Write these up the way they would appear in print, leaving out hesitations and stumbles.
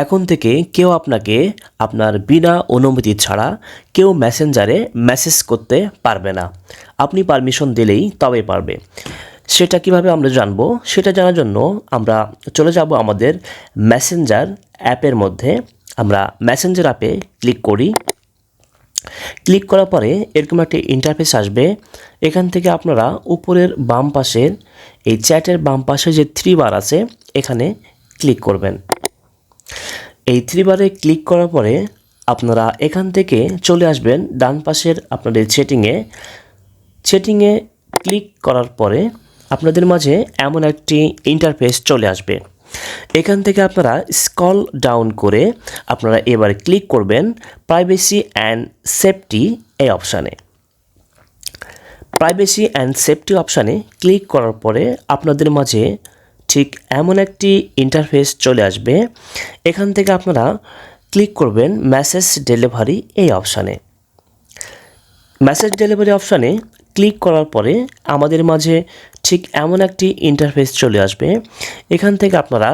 এখন থেকে কেউ আপনাকে আপনার বিনা অনুমতি ছাড়া কেউ মেসেঞ্জারে মেসেজ করতে পারবে না। আপনি পারমিশন দিলেই তবে পারবে। সেটা কিভাবে আমরা জানবো? সেটা জানার জন্য আমরা চলে যাব আমাদের মেসেঞ্জার অ্যাপের মধ্যে। আমরা মেসেঞ্জার অ্যাপে ক্লিক করি। ক্লিক করার পরে এরকম একটা ইন্টারফেস আসবে। এখান থেকে আপনারা উপরের বাম পাশের এই চ্যাটের বাম পাশে যে 3 বার আছে এখানে ক্লিক করবেন। এই 3 বারে ক্লিক করার পরে আপনারা এখান থেকে চলে আসবেন ডান পাশের আপনাদের সেটিংয়ে ক্লিক করার পরে আপনাদের মাঝে এমন একটি ইন্টারফেস চলে আসবে। এখান থেকে আপনারা স্ক্রল ডাউন করে আপনারা এবার ক্লিক করবেন প্রাইভেসি অ্যান্ড সেফটি এই অপশানে। প্রাইভেসি অ্যান্ড সেফটি অপশানে ক্লিক করার পরে আপনাদের মাঝে ঠিক এমন একটি ইন্টারফেস চলে আসবে। এখান থেকে আপনারা ক্লিক করবেন মেসেজ ডেলিভারি এই অপশানে। মেসেজ ডেলিভারি অপশানে ক্লিক করার পরে আমাদের মাঝে ঠিক এমন একটি ইন্টারফেস চলে আসবে। এখান থেকে আপনারা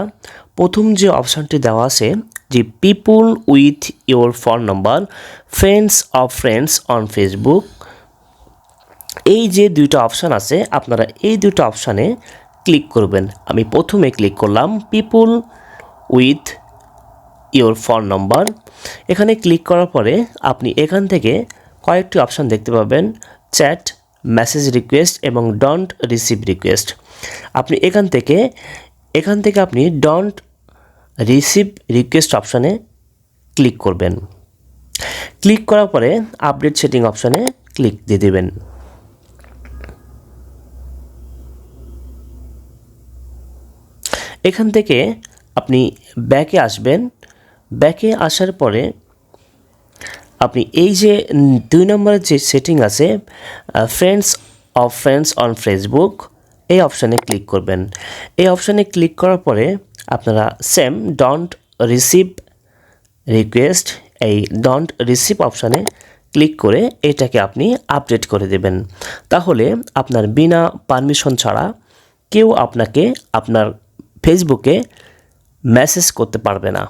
প্রথম যে অপশানটি দেওয়া আছে যে পিপুল with your phone number friends of friends on Facebook, এই যে দুইটা অপশান আছে আপনারা এই দুটো অপশানে ক্লিক করবেন। আমি প্রথমে ক্লিক করলাম পিপুল উইথ ইওর ফোন নাম্বার। এখানে ক্লিক করার পরে আপনি এখান থেকে কয়েকটি অপশান দেখতে পাবেন, চ্যাট, মেসেজ রিকোয়েস্ট এবং ডোন্ট রিসিভ রিকোয়েস্ট। আপনি এখান থেকে আপনি ডোন্ট রিসিভ রিকোয়েস্ট অপশানে ক্লিক করবেন। ক্লিক করার পরে আপডেট সেটিং অপশানে ক্লিক দিয়ে দেবেন। এখান থেকে আপনি ব্যাকে আসবেন। ব্যাকে আসার পরে আপনি এই যে 2 নম্বরের যে সেটিং আছে friends of friends on Facebook এই অপশানে ক্লিক করবেন। এই অপশানে ক্লিক করার পরে আপনারা সেম ডোন্ট রিসিভ রিকোয়েস্ট এই ডোন্ট রিসিভ অপশানে ক্লিক করে এটাকে আপনি আপডেট করে দেবেন। তাহলে আপনার বিনা পারমিশন ছাড়া কেউ আপনাকে আপনার ফেসবুকে মেসেজ করতে পারবে না।